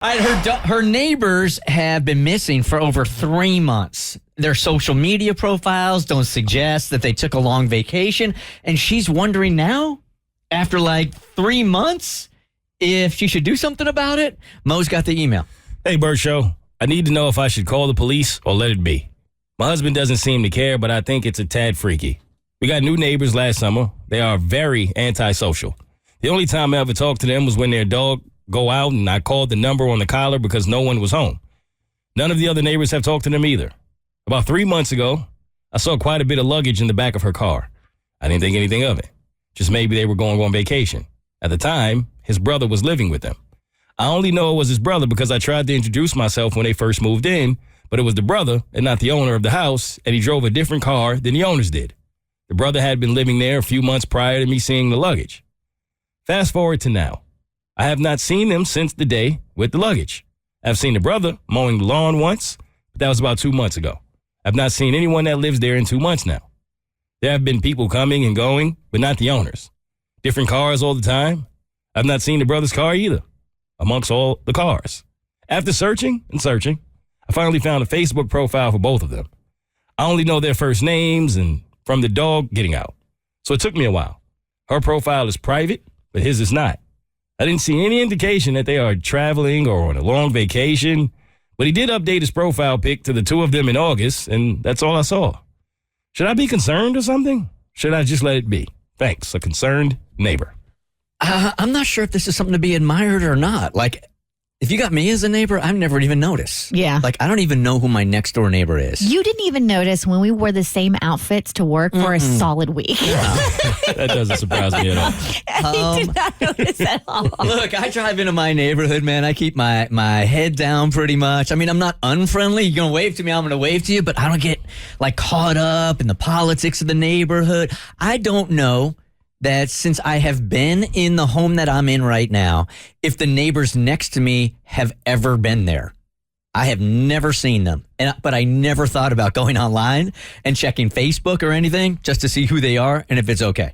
Her neighbors have been missing for over 3 months. Their social media profiles don't suggest that they took a long vacation. And she's wondering now, after like 3 months, if she should do something about it. Mo's got the email. Hey, Bert Show. I need to know if I should call the police or let it be. My husband doesn't seem to care, but I think it's a tad freaky. We got new neighbors last summer. They are very antisocial. The only time I ever talked to them was when their dog go out and I called the number on the collar because no one was home. None of the other neighbors have talked to them either. About 3 months ago, I saw quite a bit of luggage in the back of her car. I didn't think anything of it. Just maybe they were going on vacation. At the time, his brother was living with them. I only know it was his brother because I tried to introduce myself when they first moved in, but it was the brother and not the owner of the house, and he drove a different car than the owners did. The brother had been living there a few months prior to me seeing the luggage. Fast forward to now. I have not seen them since the day with the luggage. I've seen the brother mowing the lawn once, but that was about 2 months ago. I've not seen anyone that lives there in 2 months now. There have been people coming and going, but not the owners. Different cars all the time. I've not seen the brother's car either, amongst all the cars. After searching and searching, I finally found a Facebook profile for both of them. I only know their first names and from the dog getting out. So it took me a while. Her profile is private, but his is not. I didn't see any indication that they are traveling or on a long vacation, but he did update his profile pic to the two of them in August, and that's all I saw. Should I be concerned or something? Should I just let it be? Thanks, a concerned neighbor. I'm not sure if this is something to be admired or not. Like, if you got me as a neighbor, I've never even noticed. Yeah. Like, I don't even know who my next door neighbor is. You didn't even notice when we wore the same outfits to work for a solid week. That doesn't surprise me at all. I did not notice at all. Look, I drive into my neighborhood, man. I keep my head down pretty much. I mean, I'm not unfriendly. You're going to wave to me, I'm going to wave to you, but I don't get, like, caught up in the politics of the neighborhood. I don't know that since I have been in the home that I'm in right now, if the neighbors next to me have ever been there. I have never seen them, but I never thought about going online and checking Facebook or anything just to see who they are and if it's okay.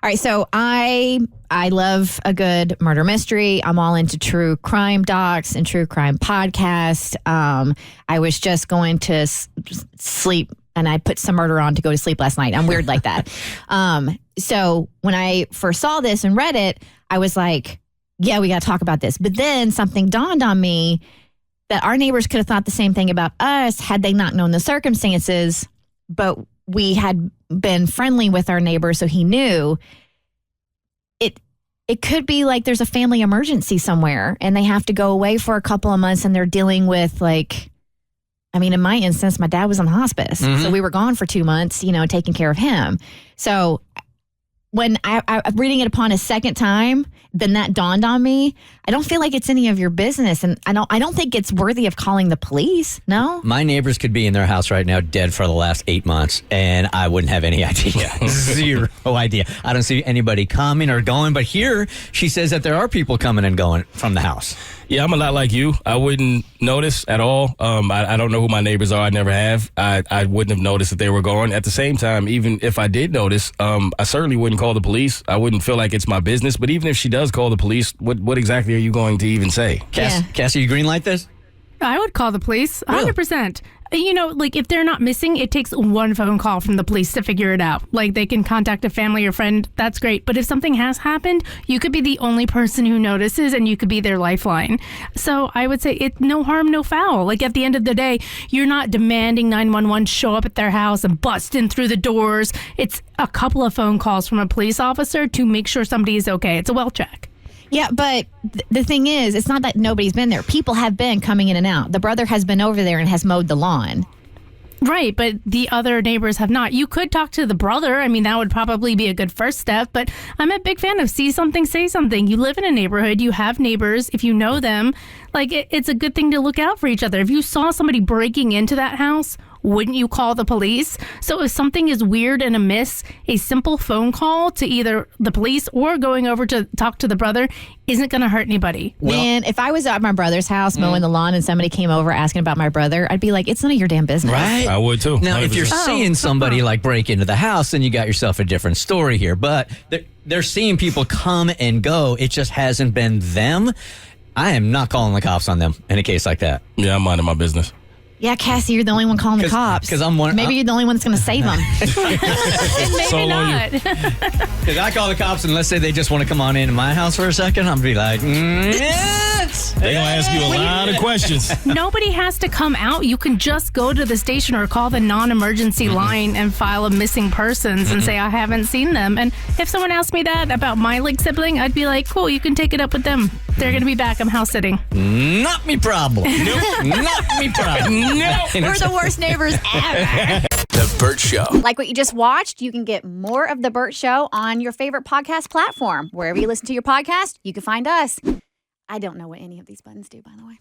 All right, so I love a good murder mystery. I'm all into true crime docs and true crime podcasts. I was just going to sleep, and I put some murder on to go to sleep last night. I'm weird like that. So when I first saw this and read it, I was like, yeah, we got to talk about this. But then something dawned on me that our neighbors could have thought the same thing about us had they not known the circumstances, but we had been friendly with our neighbor, so he knew. It could be like there's a family emergency somewhere and they have to go away for a couple of months and they're dealing with, like, I mean, in my instance, my dad was in hospice. Mm-hmm. So we were gone for 2 months, taking care of him. So when I reading it upon a second time, then that dawned on me. I don't feel like it's any of your business. And I don't think it's worthy of calling the police. No? My neighbors could be in their house right now dead for the last 8 months, and I wouldn't have any idea. Zero idea. I don't see anybody coming or going. But here, she says that there are people coming and going from the house. Yeah, I'm a lot like you. I wouldn't notice at all. I don't know who my neighbors are. I never have. I wouldn't have noticed that they were gone. At the same time, even if I did notice, I certainly wouldn't call the police. I wouldn't feel like it's my business. But even if she does call the police, what exactly are you going to even say? Cassie, you green light this? I would call the police, 100%. Like, if they're not missing, it takes one phone call from the police to figure it out. Like, they can contact a family or friend. That's great. But if something has happened, you could be the only person who notices, and you could be their lifeline. So I would say it's no harm, no foul. Like, at the end of the day, you're not demanding 911 show up at their house and bust in through the doors. It's a couple of phone calls from a police officer to make sure somebody is okay. It's a well check. Yeah, but the thing is, it's not that nobody's been there. People have been coming in and out. The brother has been over there and has mowed the lawn. Right, but the other neighbors have not. You could talk to the brother. I mean, that would probably be a good first step, but I'm a big fan of see something, say something. You live in a neighborhood, you have neighbors. If you know them, like, it's a good thing to look out for each other. If you saw somebody breaking into that house, wouldn't you call the police? So if something is weird and amiss, a simple phone call to either the police or going over to talk to the brother isn't going to hurt anybody. Man, if I was at my brother's house mowing the lawn and somebody came over asking about my brother, I'd be like, it's none of your damn business. Right? I would too. Now, 100%. if you're seeing somebody like break into the house, then you got yourself a different story here. But they're seeing people come and go. It just hasn't been them. I am not calling the cops on them in a case like that. Yeah, I'm minding my business. Yeah, Cassie, you're the only one calling the cops. Because I'm one. Maybe you're the only one that's going to save them. Maybe Sold on you. not. Because I call the cops and let's say they just want to come on into my house for a second, I'll be like, yes. They're going to ask you a lot of questions. Nobody has to come out. You can just go to the station or call the non-emergency line and file a missing persons and say, I haven't seen them. And if someone asked me that about my sibling, I'd be like, cool, you can take it up with them. They're going to be back. I'm house sitting. Not me problem. Nope. Not me problem. No. We're the worst neighbors ever. The Bert Show. Like what you just watched, you can get more of The Bert Show on your favorite podcast platform. Wherever you listen to your podcast, you can find us. I don't know what any of these buttons do, by the way.